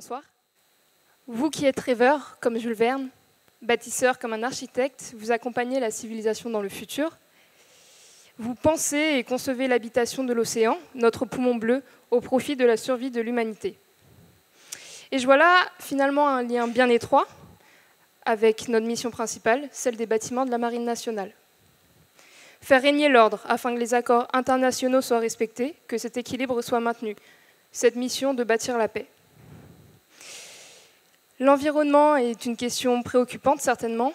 bonsoir. Vous qui êtes rêveur, comme Jules Verne, bâtisseur comme un architecte, vous accompagnez la civilisation dans le futur. Vous pensez et concevez l'habitation de l'océan, notre poumon bleu, au profit de la survie de l'humanité. Et je vois là finalement un lien bien étroit avec notre mission principale, celle des bâtiments de la Marine nationale. Faire régner l'ordre afin que les accords internationaux soient respectés, que cet équilibre soit maintenu. Cette mission de bâtir la paix. L'environnement est une question préoccupante certainement,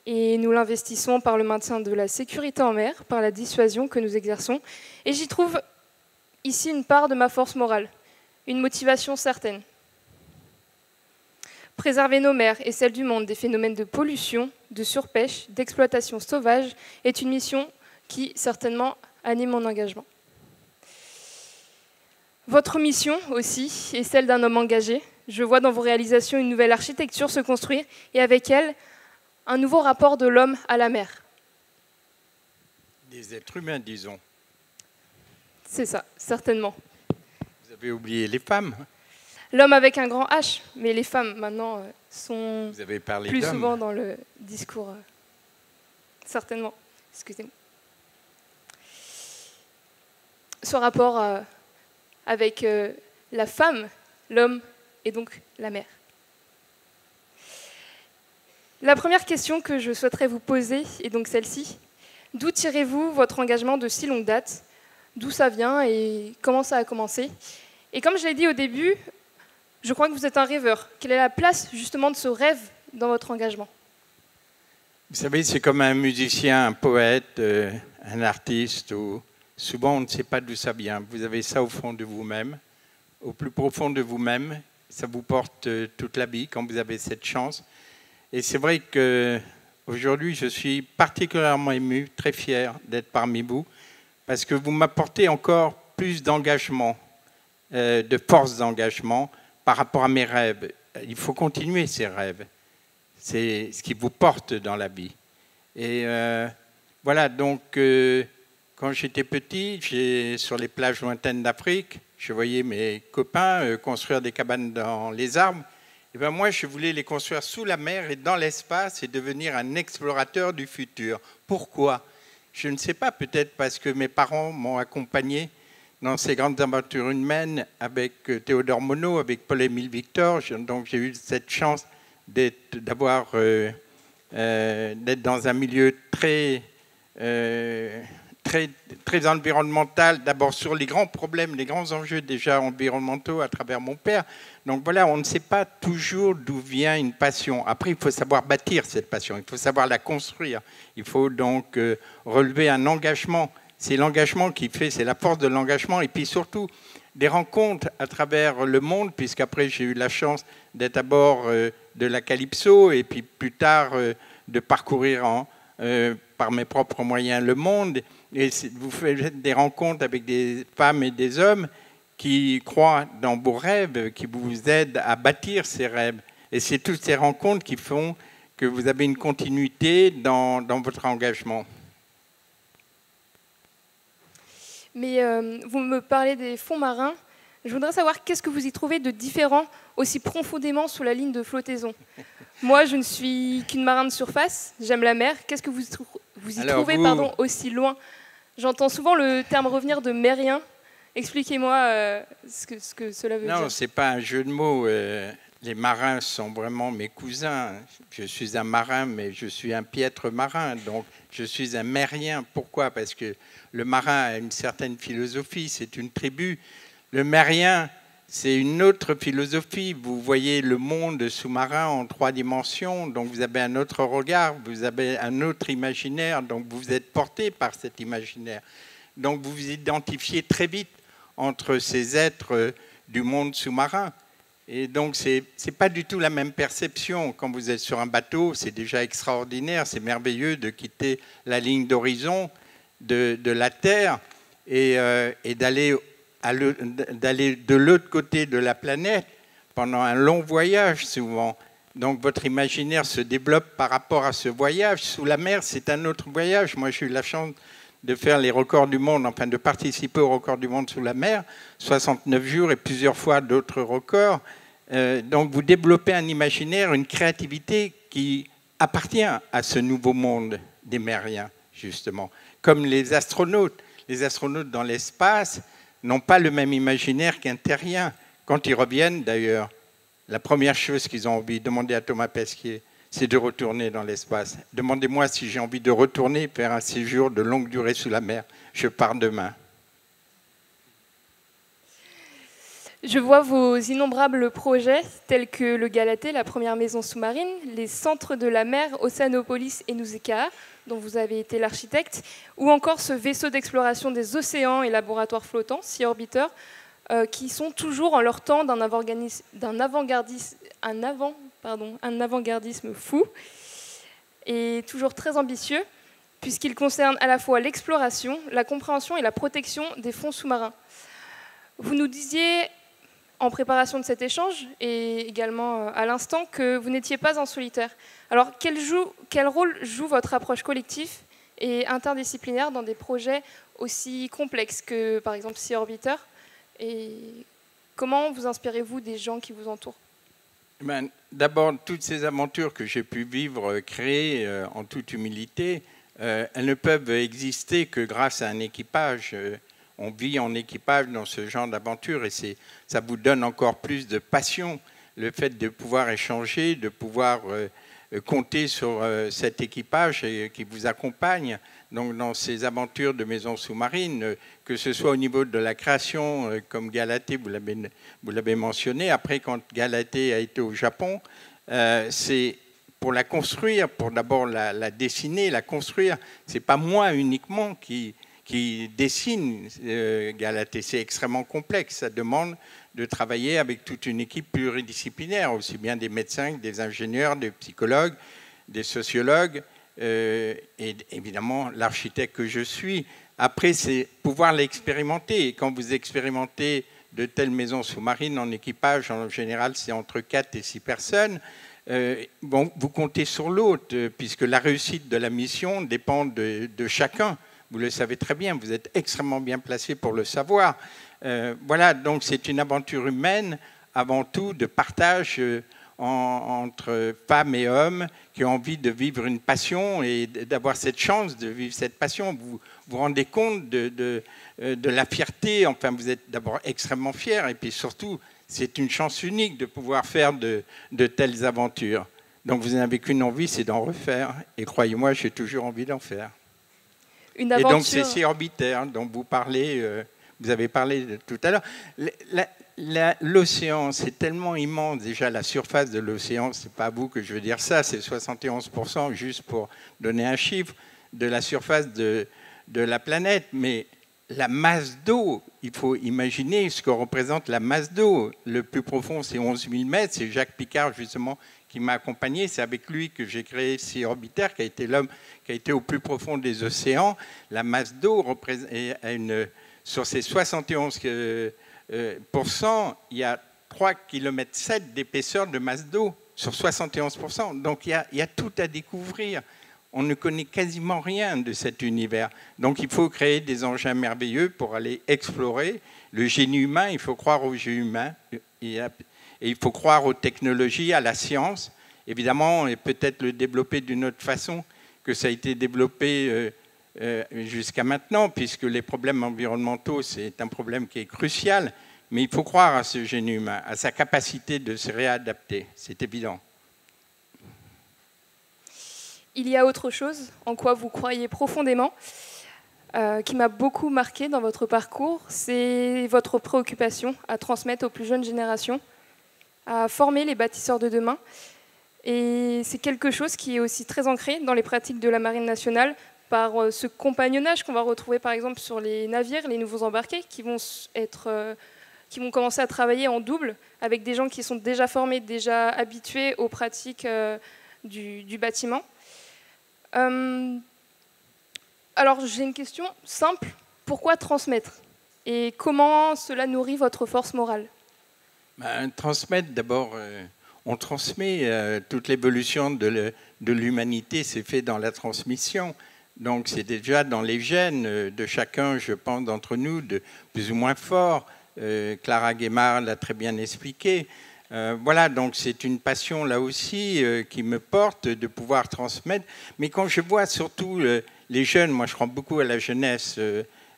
et nous l'investissons par le maintien de la sécurité en mer, par la dissuasion que nous exerçons, et j'y trouve ici une part de ma force morale, une motivation certaine. Préserver nos mers et celles du monde des phénomènes de pollution, de surpêche, d'exploitation sauvage est une mission qui certainement anime mon engagement. Votre mission aussi est celle d'un homme engagé. Je vois dans vos réalisations une nouvelle architecture se construire et avec elle, un nouveau rapport de l'homme à la mer. Des êtres humains, disons. C'est ça, certainement. Vous avez oublié les femmes. L'homme avec un grand H, mais les femmes maintenant sont Vous avez parlé plus d'hommes. souvent dans le discours. Certainement. Excusez-moi. Ce rapport avec la femme, l'homme et donc la mer. La première question que je souhaiterais vous poser est donc celle-ci. D'où tirez-vous votre engagement de si longue date? D'où ça vient et comment ça a commencé? Et comme je l'ai dit au début, je crois que vous êtes un rêveur. Quelle est la place justement de ce rêve dans votre engagement? Vous savez, c'est comme un musicien, un poète, un artiste. Souvent, on ne sait pas d'où ça vient. Vous avez ça au fond de vous-même, au plus profond de vous-même. Ça vous porte toute la vie quand vous avez cette chance. Et c'est vrai qu'aujourd'hui, je suis particulièrement ému, très fier d'être parmi vous, parce que vous m'apportez encore plus d'engagement, de force d'engagement par rapport à mes rêves. Il faut continuer ces rêves. C'est ce qui vous porte dans la vie. Et voilà, donc, quand j'étais petit, sur les plages lointaines d'Afrique, je voyais mes copains construire des cabanes dans les arbres. Et ben moi, je voulais les construire sous la mer et dans l'espace et devenir un explorateur du futur. Pourquoi? Je ne sais pas, peut-être parce que mes parents m'ont accompagné dans ces grandes aventures humaines avec Théodore Monod, avec Paul-Émile Victor. Donc j'ai eu cette chance d'être dans un milieu très environnemental, d'abord sur les grands problèmes, les grands enjeux déjà environnementaux à travers mon père. Donc voilà, on ne sait pas toujours d'où vient une passion. Après, il faut savoir bâtir cette passion, il faut savoir la construire. Il faut donc relever un engagement. C'est l'engagement qui fait, c'est la force de l'engagement. Et puis surtout, des rencontres à travers le monde, puisqu'après j'ai eu la chance d'être à bord de la Calypso et puis plus tard de parcourir par mes propres moyens le monde. Et vous faites des rencontres avec des femmes et des hommes qui croient dans vos rêves, qui vous aident à bâtir ces rêves. Et c'est toutes ces rencontres qui font que vous avez une continuité dans votre engagement. Mais vous me parlez des fonds marins. Je voudrais savoir qu'est-ce que vous y trouvez de différent aussi profondément sous la ligne de flottaison. Moi, je ne suis qu'une marin de surface, j'aime la mer. Qu'est-ce que vous y trouvez aussi loin? J'entends souvent le terme revenir de mérien. Expliquez-moi ce que cela veut dire. Non, ce n'est pas un jeu de mots. Les marins sont vraiment mes cousins. Je suis un marin, mais je suis un piètre marin. Donc, je suis un mérien. Pourquoi? Parce que le marin a une certaine philosophie, c'est une tribu. Le mérien, c'est une autre philosophie. Vous voyez le monde sous-marin en 3 dimensions, donc vous avez un autre regard, vous avez un autre imaginaire, donc vous êtes porté par cet imaginaire. Donc vous vous identifiez très vite entre ces êtres du monde sous-marin. Et donc c'est pas du tout la même perception. Quand vous êtes sur un bateau, c'est déjà extraordinaire, c'est merveilleux de quitter la ligne d'horizon de la Terre et d'aller de l'autre côté de la planète pendant un long voyage souvent. Donc votre imaginaire se développe par rapport à ce voyage. Sous la mer, c'est un autre voyage. Moi, j'ai eu la chance de faire les records du monde, enfin de participer aux records du monde sous la mer, 69 jours et plusieurs fois d'autres records. Donc vous développez un imaginaire, une créativité qui appartient à ce nouveau monde des Mériens, justement. Comme les astronautes. Les astronautes dans l'espace n'ont pas le même imaginaire qu'un terrien. Quand ils reviennent, d'ailleurs, la première chose qu'ils ont envie de demander à Thomas Pesquet, c'est de retourner dans l'espace. Demandez-moi si j'ai envie de retourner faire un séjour de longue durée sous la mer. Je pars demain. Je vois vos innombrables projets tels que le Galatée, la première maison sous-marine, les centres de la mer Océanopolis et Nausicaa, dont vous avez été l'architecte, ou encore ce vaisseau d'exploration des océans et laboratoire flottant, Sea Orbiter, qui sont toujours en leur temps d'un avant-gardisme fou et toujours très ambitieux, puisqu'il concerne à la fois l'exploration, la compréhension et la protection des fonds sous-marins. Vous nous disiez en préparation de cet échange et également à l'instant que vous n'étiez pas en solitaire. Alors quel rôle joue votre approche collective et interdisciplinaire dans des projets aussi complexes que par exemple Sea Orbiter, et comment vous inspirez-vous des gens qui vous entourent? D'abord, toutes ces aventures que j'ai pu vivre, créer en toute humilité, elles ne peuvent exister que grâce à un équipage. On vit en équipage dans ce genre d'aventure et ça vous donne encore plus de passion, le fait de pouvoir échanger, de pouvoir compter sur cet équipage qui vous accompagne donc, dans ces aventures de maisons sous-marines, que ce soit au niveau de la création, comme Galatée, vous l'avez mentionné. Après, quand Galatée a été au Japon, c'est pour la construire, pour d'abord la dessiner, la construire. Ce n'est pas moi uniquement qui dessine Galatée. C'est extrêmement complexe. Ça demande de travailler avec toute une équipe pluridisciplinaire, aussi bien des médecins, des ingénieurs, des psychologues, des sociologues, et évidemment l'architecte que je suis. Après, c'est pouvoir l'expérimenter. Et quand vous expérimentez de telles maisons sous-marines en équipage, en général, c'est entre 4 et 6 personnes. Vous comptez sur l'autre, puisque la réussite de la mission dépend de chacun. Vous le savez très bien, vous êtes extrêmement bien placé pour le savoir. Voilà, donc c'est une aventure humaine, avant tout, de partage entre femmes et hommes qui ont envie de vivre une passion et d'avoir cette chance de vivre cette passion. Vous vous rendez compte de la fierté, enfin vous êtes d'abord extrêmement fiers et puis surtout c'est une chance unique de pouvoir faire de telles aventures. Donc vous n'avez qu'une envie, c'est d'en refaire et croyez-moi, j'ai toujours envie d'en faire. Et donc c'est Sea Orbiter dont vous parlez, vous avez parlé tout à l'heure. L'océan, c'est tellement immense, déjà la surface de l'océan, c'est pas à vous que je veux dire ça, c'est 71%, juste pour donner un chiffre, de la surface de la planète. Mais la masse d'eau, il faut imaginer ce que représente la masse d'eau. Le plus profond, c'est 11 000 mètres, c'est Jacques Picard justement qui m'a accompagné, c'est avec lui que j'ai créé Sea Orbiter, qui a été l'homme qui a été au plus profond des océans. La masse d'eau représente sur ces 71%, il y a 3,7 km d'épaisseur de masse d'eau sur 71%. Donc il y a tout à découvrir. On ne connaît quasiment rien de cet univers. Donc il faut créer des engins merveilleux pour aller explorer le génie humain. Il faut croire au génie humain et il faut croire aux technologies, à la science. Évidemment, et peut-être le développer d'une autre façon que ça a été développé jusqu'à maintenant, puisque les problèmes environnementaux, c'est un problème qui est crucial, mais il faut croire à ce génie humain, à sa capacité de se réadapter, c'est évident. Il y a autre chose en quoi vous croyez profondément, qui m'a beaucoup marqué dans votre parcours, c'est votre préoccupation à transmettre aux plus jeunes générations, à former les bâtisseurs de demain. Et c'est quelque chose qui est aussi très ancré dans les pratiques de la Marine nationale, par ce compagnonnage qu'on va retrouver par exemple sur les navires, les nouveaux embarqués, qui vont commencer à travailler en double avec des gens qui sont déjà formés, déjà habitués aux pratiques du bâtiment. Alors j'ai une question simple, pourquoi transmettre? Et comment cela nourrit votre force morale? Transmettre, d'abord, on transmet, toute l'évolution de l'humanité s'est fait dans la transmission. Donc c'est déjà dans les gènes de chacun, je pense, d'entre nous, de plus ou moins fort. Clara Guémard l'a très bien expliqué. Voilà, donc c'est une passion là aussi qui me porte de pouvoir transmettre. Mais quand je vois surtout les jeunes, moi je crois beaucoup à la jeunesse,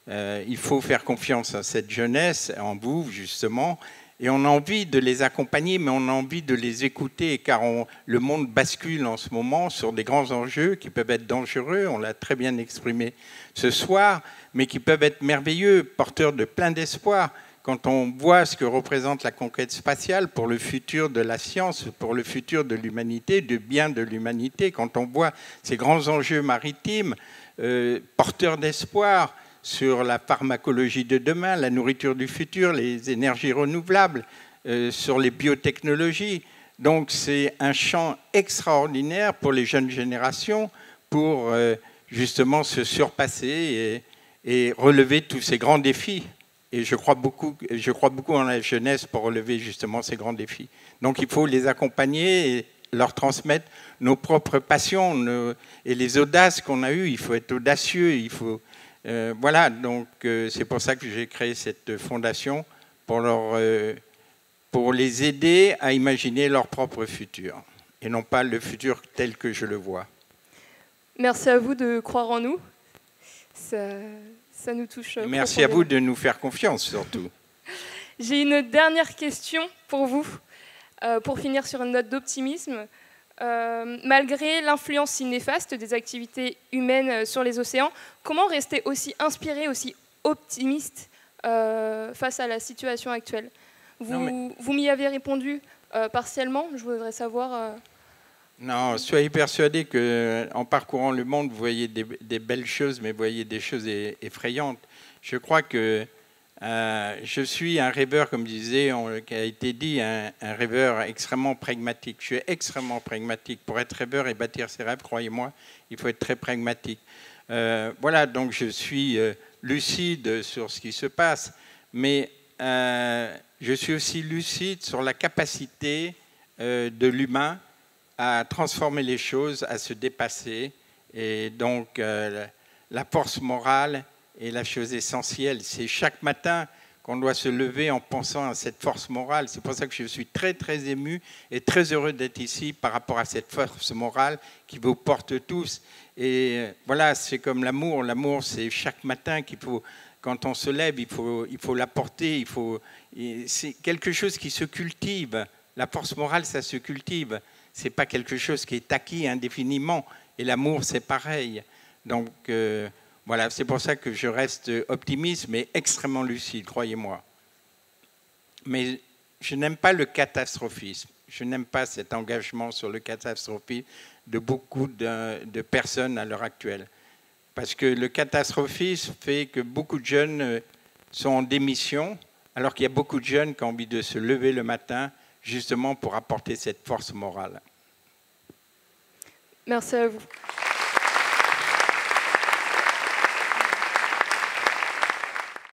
il faut faire confiance à cette jeunesse, en vous justement, et on a envie de les accompagner, mais on a envie de les écouter, car le monde bascule en ce moment sur des grands enjeux qui peuvent être dangereux, on l'a très bien exprimé ce soir, mais qui peuvent être merveilleux, porteurs de plein d'espoir. Quand on voit ce que représente la conquête spatiale pour le futur de la science, pour le futur de l'humanité, du bien de l'humanité, quand on voit ces grands enjeux maritimes, porteurs d'espoir sur la pharmacologie de demain, la nourriture du futur, les énergies renouvelables, sur les biotechnologies. Donc c'est un champ extraordinaire pour les jeunes générations pour justement se surpasser et relever tous ces grands défis. Et je crois beaucoup en la jeunesse pour relever justement ces grands défis. Donc il faut les accompagner et leur transmettre nos propres passions et les audaces qu'on a eues. Il faut être audacieux. Voilà, donc c'est pour ça que j'ai créé cette fondation pour les aider à imaginer leur propre futur et non pas le futur tel que je le vois. Merci à vous de croire en nous. Ça nous touche. Merci à vous de nous faire confiance, surtout. J'ai une dernière question pour vous, pour finir sur une note d'optimisme. Malgré l'influence si néfaste des activités humaines sur les océans, comment rester aussi inspiré, aussi optimiste face à la situation actuelle? Vous m'y avez répondu partiellement, je voudrais savoir... Non, soyez persuadés qu'en parcourant le monde, vous voyez des belles choses, mais vous voyez des choses effrayantes. Je crois que je suis un rêveur, comme disait, qui a été dit, un rêveur extrêmement pragmatique. Je suis extrêmement pragmatique. Pour être rêveur et bâtir ses rêves, croyez-moi, il faut être très pragmatique. Voilà, donc je suis lucide sur ce qui se passe, mais je suis aussi lucide sur la capacité de l'humain à transformer les choses, à se dépasser. Et donc, la force morale est la chose essentielle. C'est chaque matin qu'on doit se lever en pensant à cette force morale. C'est pour ça que je suis très, très ému et très heureux d'être ici par rapport à cette force morale qui vous porte tous. Et voilà, c'est comme l'amour. L'amour, c'est chaque matin qu'il faut... Quand on se lève, il faut l'apporter. C'est quelque chose qui se cultive. La force morale, ça se cultive. Ce n'est pas quelque chose qui est acquis indéfiniment. Et l'amour, c'est pareil. Donc, voilà, c'est pour ça que je reste optimiste, mais extrêmement lucide, croyez-moi. Mais je n'aime pas le catastrophisme. Je n'aime pas cet engagement sur le catastrophisme de beaucoup de personnes à l'heure actuelle. Parce que le catastrophisme fait que beaucoup de jeunes sont en démission, alors qu'il y a beaucoup de jeunes qui ont envie de se lever le matin justement pour apporter cette force morale. Merci à vous.